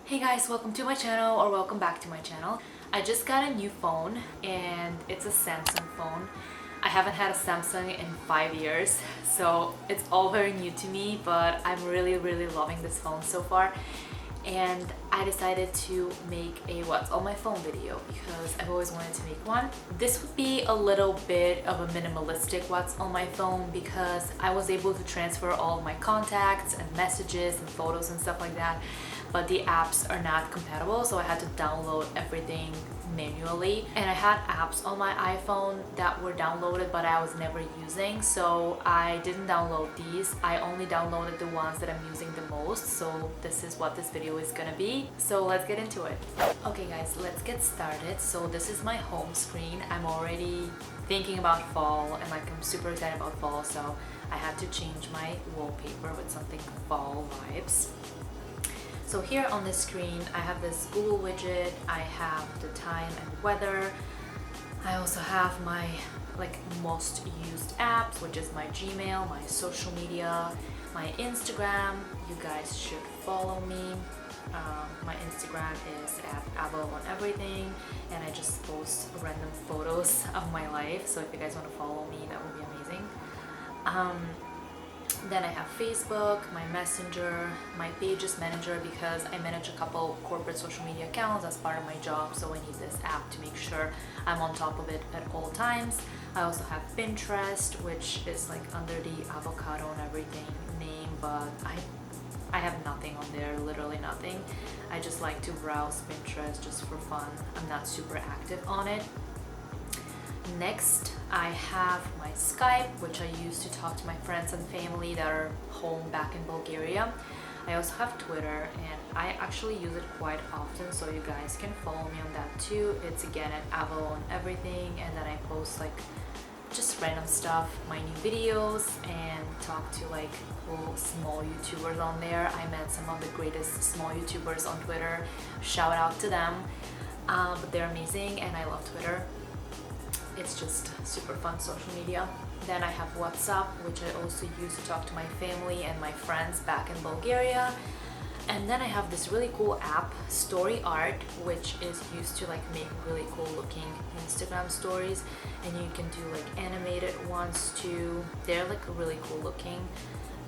Hey guys, welcome to my channel or welcome back to my channel. I just got a new phone and it's a Samsung phone. I haven't had a Samsung in 5 years, so it's all very new to me, but I'm really loving this phone so far. And I decided to make a what's on my phone video because I've always wanted to make one. This would be a little bit of a minimalistic what's on my phone because I was able to transfer all of my contacts and messages and photos and stuff like that, but the apps are not compatible, so I had to download everything manually. And I had apps on my iPhone that were downloaded but I was never using, so I didn't download these. I only downloaded the ones that I'm using the most, so this is what this video is gonna be. So let's get into it. Okay guys, let's get started. So this is my home screen. I'm already thinking about fall and I'm super excited about fall, so I had to change my wallpaper with something fall vibes. So here on this screen, I have this Google widget, I have the time and weather. I also have my most used apps, which is my Gmail, my social media, my Instagram. You guys should follow me. My Instagram is at @AvoOnEverything, and I just post random photos of my life. So if you guys want to follow me, that would be amazing. Then I have Facebook, my Messenger, my Pages Manager because I manage a couple corporate social media accounts as part of my job, so I need this app to make sure I'm on top of it at all times. I also have Pinterest, which is under the Avocado and Everything name, but I have nothing on there, literally nothing. I just like to browse Pinterest just for fun. I'm not super active on it. Next, I have my Skype, which I use to talk to my friends and family that are home back in Bulgaria. I also have Twitter, and I actually use it quite often, so you guys can follow me on that too. It's again at @AvoOnEverything, and then I post just random stuff, my new videos, and talk to cool small YouTubers on there. I met some of the greatest small YouTubers on Twitter. Shout out to them, but they're amazing and I love Twitter. It's just super fun social media. Then I have WhatsApp, which I also use to talk to my family and my friends back in Bulgaria. And then I have this really cool app, Story Art, which is used to make really cool looking Instagram stories, and you can do animated ones too. They're really cool looking.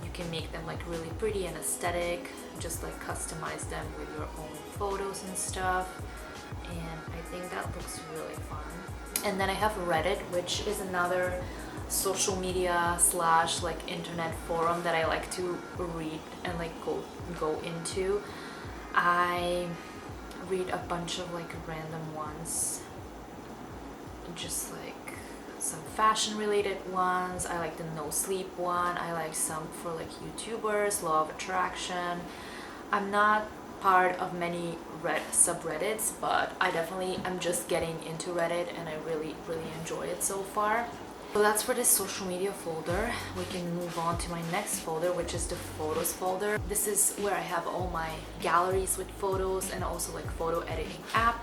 You can make them really pretty and aesthetic, just customize them with your own photos and stuff, and I think that looks really fun. And then I have Reddit, which is another social media / internet forum that I like to read and go into. I read a bunch of random ones, just some fashion related ones. I like the no sleep one. I like some for YouTubers, law of attraction. I'm not part of many subreddits, but I'm just getting into Reddit and I really enjoy it so far. So that's for this social media folder. We can move on to my next folder, which is the photos folder. This is where I have all my galleries with photos and also photo editing app.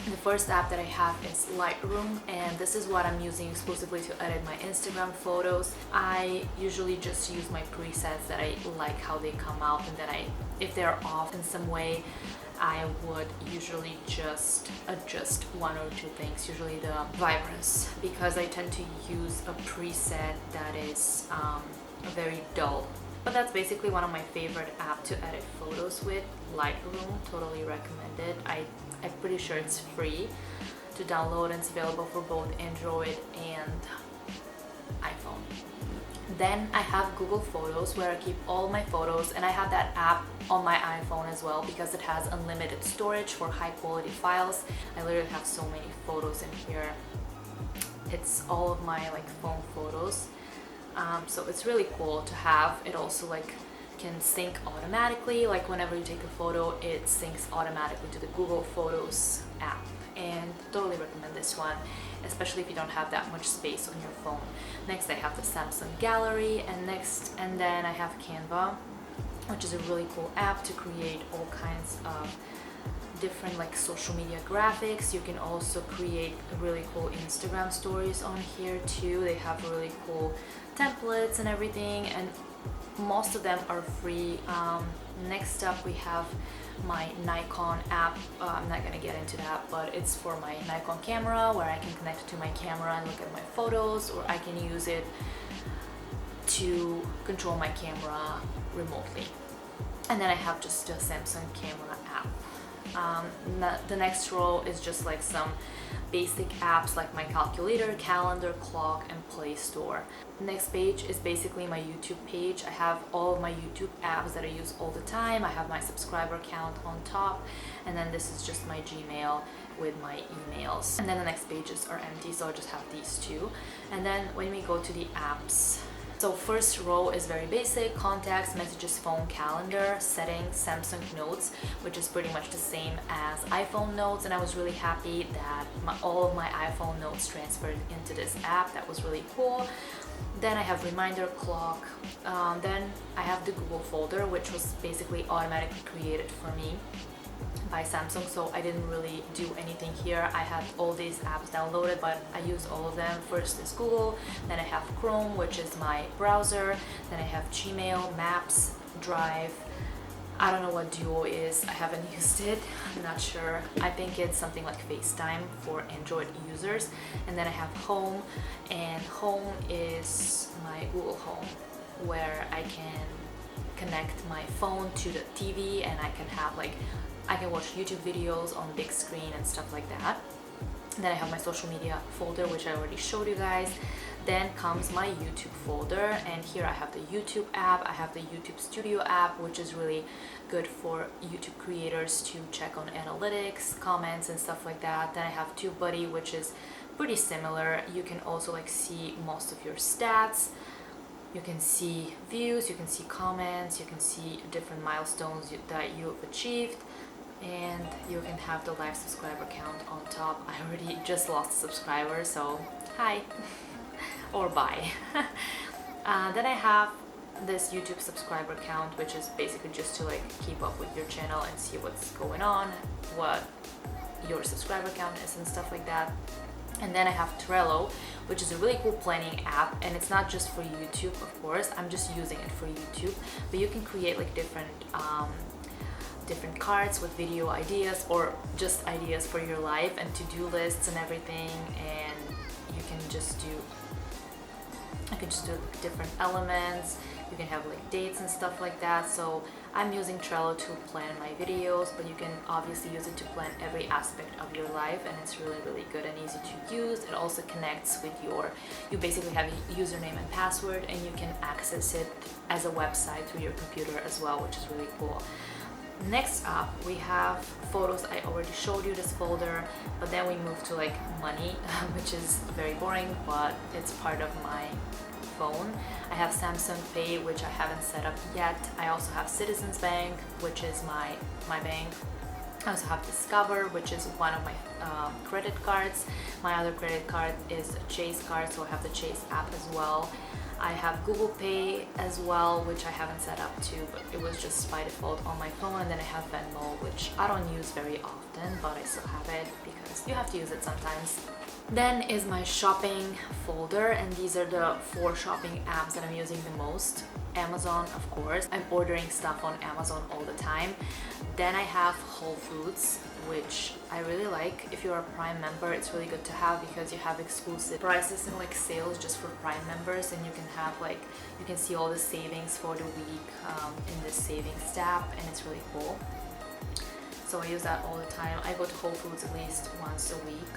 The first app that I have is Lightroom, and this is what I'm using exclusively to edit my Instagram photos. I usually just use my presets that I like how they come out, and then if they're off in some way, I would usually just adjust one or two things, usually the vibrance, because I tend to use a preset that is very dull. But that's basically one of my favorite apps to edit photos with, Lightroom. Totally recommend it. I'm pretty sure it's free to download and it's available for both Android and iPhone. Then I have Google Photos, where I keep all my photos, and I have that app on my iPhone as well because it has unlimited storage for high quality files. I literally have so many photos in here. It's all of my phone photos. So it's really cool to have. It also can sync automatically. Whenever you take a photo, it syncs automatically to the Google Photos app, and totally recommend this one, especially if you don't have that much space on your phone. Next I have the Samsung Gallery, and then I have Canva, which is a really cool app to create all kinds of different social media graphics. You can also create really cool Instagram stories on here too. They have really cool templates and everything, and most of them are free. Next up we have my Nikon app. I'm not gonna get into that, but it's for my Nikon camera where I can connect it to my camera and look at my photos, or I can use it to control my camera remotely. And then I have just a Samsung camera app. The next row is just like some basic apps like my calculator, calendar, clock, and Play Store. Next page is basically my YouTube page. I have all of my YouTube apps that I use all the time. I have my subscriber count on top, and then this is just my Gmail with my emails. And then the next pages are empty, so I just have these two. And then when we go to the apps, so first row is very basic: contacts, messages, phone, calendar, settings, Samsung Notes, which is pretty much the same as iPhone Notes, and I was really happy that all of my iPhone Notes transferred into this app. That was really cool. Then I have reminder, clock. Then I have the Google folder, which was basically automatically created for me by Samsung, so I didn't really do anything here. I had all these apps downloaded, but I use all of them. First is Google, then I have Chrome, which is my browser, then I have Gmail, Maps, Drive. I don't know what Duo is, I haven't used it, I'm not sure. I think it's something like FaceTime for Android users. And then I have Home, and Home is my Google Home, where I can connect my phone to the TV and I can watch YouTube videos on big screen and stuff like that. Then I have my social media folder, which I already showed you guys. Then comes my YouTube folder, and here I have the YouTube app. I have the YouTube Studio app, which is really good for YouTube creators to check on analytics, comments, and stuff like that. Then I have TubeBuddy, which is pretty similar. You can also see most of your stats. You can see views, you can see comments, you can see different milestones that you've achieved, and you can have the live subscriber count on top. I already just lost a subscriber, so hi or bye. Then I have this YouTube subscriber count, which is basically just to keep up with your channel and see what's going on, what your subscriber count is and stuff like that. And then I have Trello, which is a really cool planning app, and it's not just for YouTube, of course. I'm just using it for YouTube, but you can create different cards with video ideas or just ideas for your life and to-do lists and everything, and you can just do different elements. You can have dates and stuff like that. So I'm using Trello to plan my videos, but you can obviously use it to plan every aspect of your life, and it's really good and easy to use. It also connects with you basically have a username and password, and you can access it as a website through your computer as well, which is really cool. Next up, we have photos. I already showed you this folder, but then we move to money, which is very boring, but it's part of my phone. I have Samsung Pay, which I haven't set up yet. I also have Citizens Bank, which is my bank. I also have Discover, which is one of my credit cards. My other credit card is a Chase card, so I have the Chase app as well. I have Google Pay as well, which I haven't set up to, but it was just by default on my phone. And then I have Venmo, which I don't use very often, but I still have it because you have to use it sometimes. Then is my shopping folder, and these are the 4 shopping apps that I'm using the most. Amazon, of course. I'm ordering stuff on Amazon all the time. Then I have Whole Foods, which I really like. If you're a Prime member, it's really good to have because you have exclusive prices and sales just for Prime members, and you can have you can see all the savings for the week in this savings tab, and it's really cool. So I use that all the time. I go to Whole Foods at least once a week.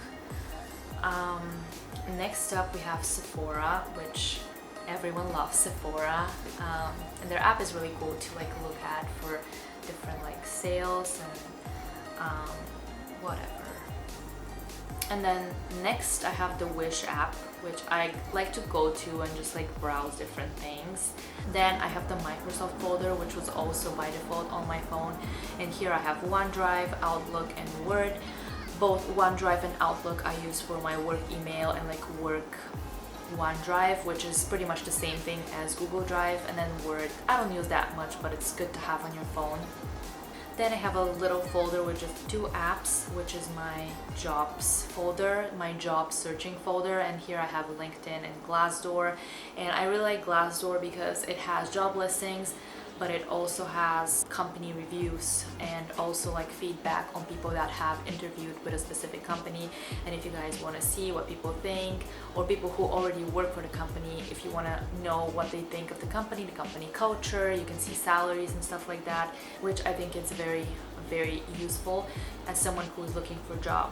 Next up we have Sephora, which everyone loves Sephora, and their app is really cool to look at for different sales and whatever. And then next I have the Wish app, which I like to go to and just browse different things. Then I have the Microsoft folder, which was also by default on my phone, and here I have OneDrive, Outlook, and Word. Both OneDrive and Outlook I use for my work email and work OneDrive, which is pretty much the same thing as Google Drive. And then Word, I don't use that much, but it's good to have on your phone. Then I have a little folder with just 2 apps, which is my jobs folder, my job searching folder, and here I have LinkedIn and Glassdoor. And I really like Glassdoor because it has job listings, but it also has company reviews and also like feedback on people that have interviewed with a specific company. And if you guys want to see what people think, or people who already work for the company, if you want to know what they think of the company culture, you can see salaries and stuff like that, which I think is very useful as someone who is looking for a job.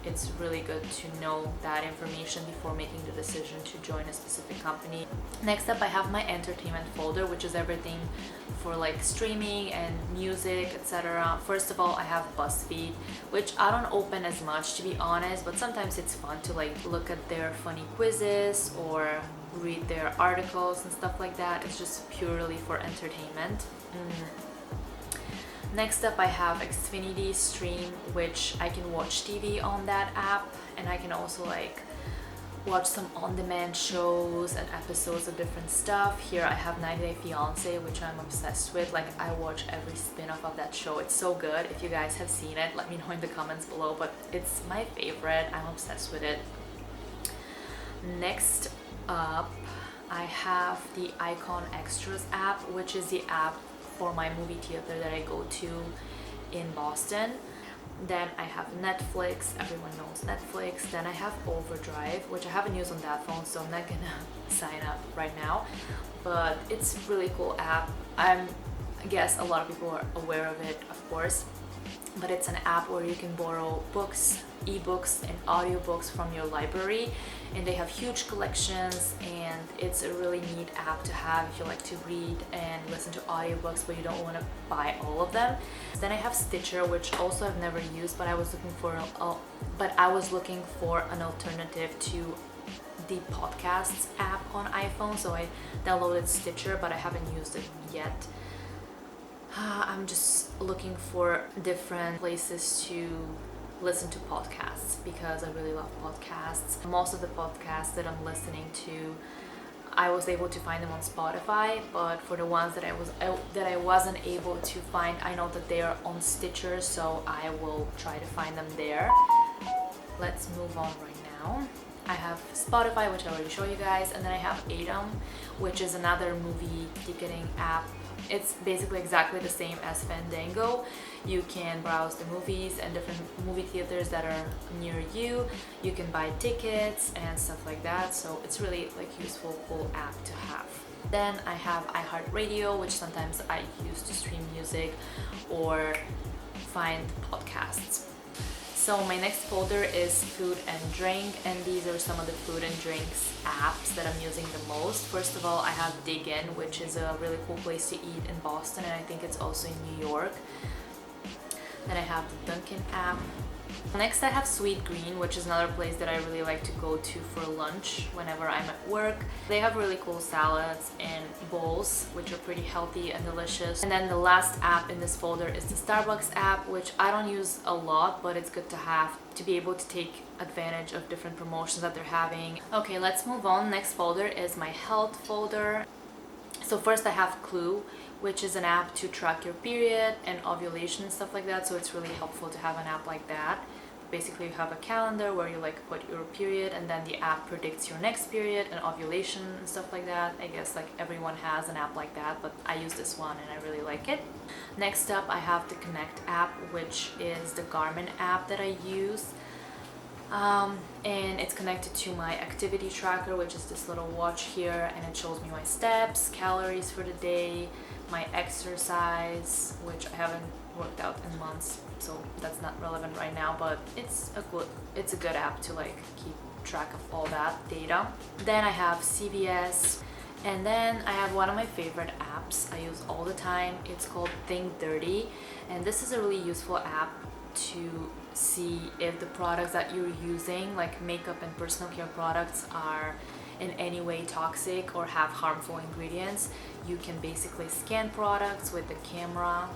It's really good to know that information before making the decision to join a specific company. Next up, I have my entertainment folder, which is everything for like streaming and music, etc. First of all, I have BuzzFeed, which I don't open as much, to be honest, but sometimes it's fun to like look at their funny quizzes or read their articles and stuff like that. It's just purely for entertainment. Next up, I have Xfinity Stream, which I can watch TV on that app, and I can also like watch some on-demand shows and episodes of different stuff. Here I have 90 Day Fiancé, which I'm obsessed with. Like, I watch every spin-off of that show. It's so good. If you guys have seen it, let me know in the comments below, but it's my favorite. I'm obsessed with it. Next up, I have the Icon Extras app, which is the app for my movie theater that I go to in Boston. Then I have Netflix, everyone knows Netflix. Then I have Overdrive, which I haven't used on that phone, so I'm not gonna sign up right now, but it's a really cool app. I guess a lot of people are aware of it, of course, but it's an app where you can borrow books, ebooks and audiobooks from your library, and they have huge collections, and it's a really neat app to have if you like to read and listen to audiobooks but you don't want to buy all of them. Then I have Stitcher, which also I've never used, but I was looking for an alternative to the podcasts app on iPhone, so I downloaded Stitcher, but I haven't used it yet. I'm just looking for different places to listen to podcasts because I really love podcasts. Most of the podcasts that I'm listening to, I was able to find them on Spotify, but for the ones that I wasn't able to find, I know that they are on Stitcher, so I will try to find them there. Let's move on right now. I have Spotify, which I already showed you guys, and then I have Atom, which is another movie ticketing app. It's basically exactly the same as Fandango. You can browse the movies and different movie theaters that are near you. You can buy tickets and stuff like that, so it's really like useful, cool app to have. Then I have iHeartRadio, which sometimes I use to stream music or find podcasts. So my next folder is food and drink, and these are some of the food and drinks apps that I'm using the most. First of all, I have Dig In, which is a really cool place to eat in Boston, and I think it's also in New York. Then I have the Dunkin' app. Next I have Sweetgreen, which is another place that I really like to go to for lunch whenever I'm at work. They have really cool salads and bowls, which are pretty healthy and delicious. And then the last app in this folder is the Starbucks app, which I don't use a lot, but it's good to have to be able to take advantage of different promotions that they're having. Okay, let's move on. Next folder is my health folder. So first I have Clue, which is an app to track your period and ovulation and stuff like that, so it's really helpful to have an app like that. Basically, you have a calendar where you like put your period, and then the app predicts your next period and ovulation and stuff like that. I guess like everyone has an app like that, but I use this one and I really like it. Next up, I have the Connect app, which is the Garmin app that I use. And it's connected to my activity tracker, which is this little watch here, and it shows me my steps, calories for the day, my exercise, which I haven't worked out in months, so that's not relevant right now, but it's a good app to like keep track of all that data. Then I have CVS, and then I have one of my favorite apps I use all the time. It's called Think Dirty, and this is a really useful app to see if the products that you're using, like makeup and personal care products, are in any way toxic or have harmful ingredients. You can basically scan products with the camera.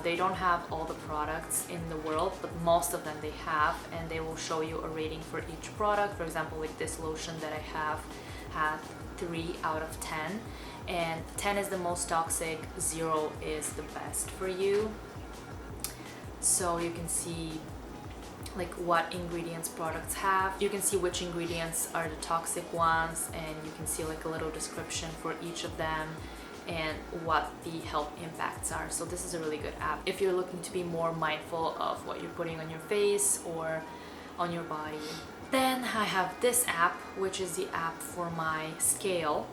They don't have all the products in the world, but most of them they have, and they will show you a rating for each product. For example, with this lotion that I have had 3 out of 10, and 10 is the most toxic, 0 is the best for you. So you can see like what ingredients products have. You can see which ingredients are the toxic ones, and you can see like a little description for each of them, and what the health impacts are. So this is a really good app if you're looking to be more mindful of what you're putting on your face or on your body. Then I have this app, which is the app for my scale,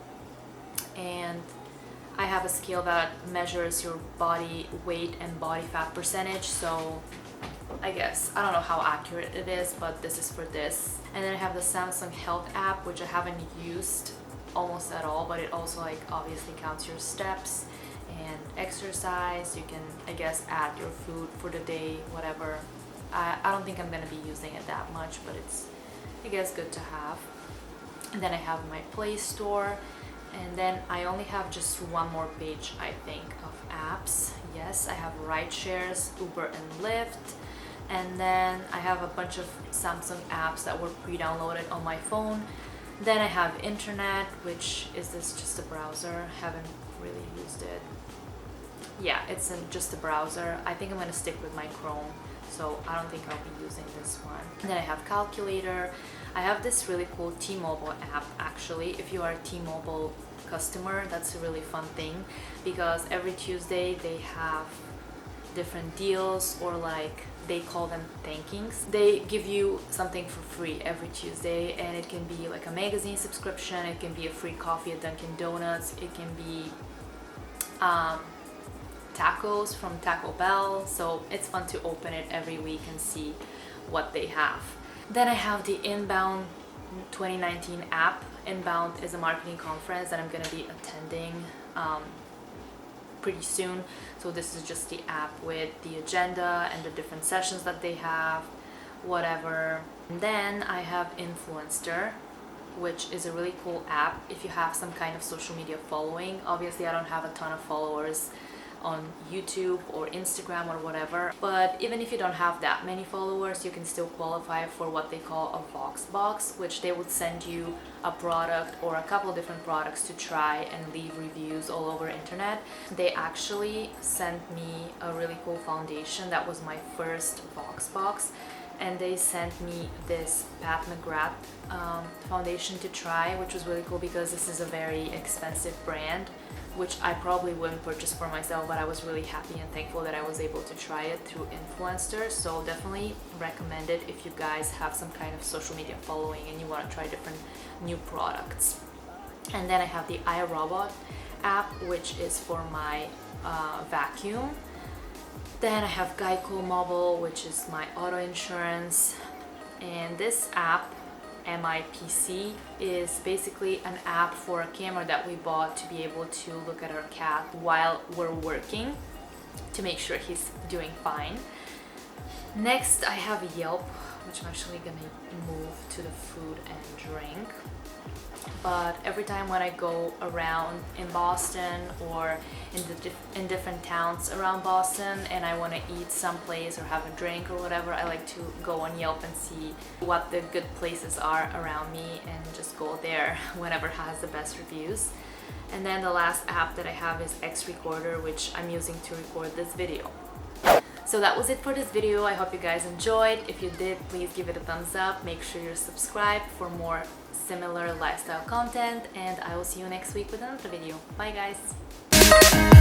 and I have a scale that measures your body weight and body fat percentage. So I don't know how accurate it is, but this is for this. And then I have the Samsung Health app, which I haven't used almost at all, but it also like obviously counts your steps and exercise. You can add your food for the day, whatever. I don't think I'm gonna be using it that much, but it's good to have. And then I have my Play Store, and then I only have just one more page, I think, of apps. Yes, I have rideshares, Uber and Lyft, and then I have a bunch of Samsung apps that were pre-downloaded on my phone. Then I have internet, which is this just a browser. Haven't really used it. Yeah, it's just a browser. I think I'm gonna stick with my Chrome, so I don't think I'll be using this one. And then I have calculator. I have this really cool T-Mobile app actually. If you are a T-Mobile customer, that's a really fun thing because every Tuesday they have different deals, or like they call them thankings. They give you something for free every Tuesday, and it can be like a magazine subscription, it can be a free coffee at Dunkin' Donuts, it can be tacos from Taco Bell. So it's fun to open it every week and see what they have. Then I have the Inbound 2019 app. Inbound is a marketing conference that I'm going to be attending pretty soon. So this is just the app with the agenda and the different sessions that they have, whatever. And then I have Influenster, which is a really cool app if you have some kind of social media following. Obviously I don't have a ton of followers on YouTube or Instagram or whatever, but even if you don't have that many followers, you can still qualify for what they call a Vox Box, which they would send you a product or a couple of different products to try and leave reviews all over internet. They actually sent me a really cool foundation that was my first Vox Box, and they sent me this Pat McGrath foundation to try, which was really cool because this is a very expensive brand, which I probably wouldn't purchase for myself, but I was really happy and thankful that I was able to try it through Influenster. So definitely recommend it if you guys have some kind of social media following and you want to try different new products. And then I have the iRobot app, which is for my vacuum. Then I have Geico Mobile, which is my auto insurance. And this app, MIPC, is basically an app for a camera that we bought to be able to look at our cat while we're working to make sure he's doing fine. Next I have Yelp, which I'm actually gonna move to the food and drink. But every time when I go around in Boston or in different towns around Boston and I want to eat someplace or have a drink or whatever, I like to go on Yelp and see what the good places are around me and just go there whenever has the best reviews. And then the last app that I have is X Recorder, which I'm using to record this video. So that was it for this video. I hope you guys enjoyed. If you did, please give it a thumbs up. Make sure you're subscribed for more similar lifestyle content, and I will see you next week with another video. Bye guys!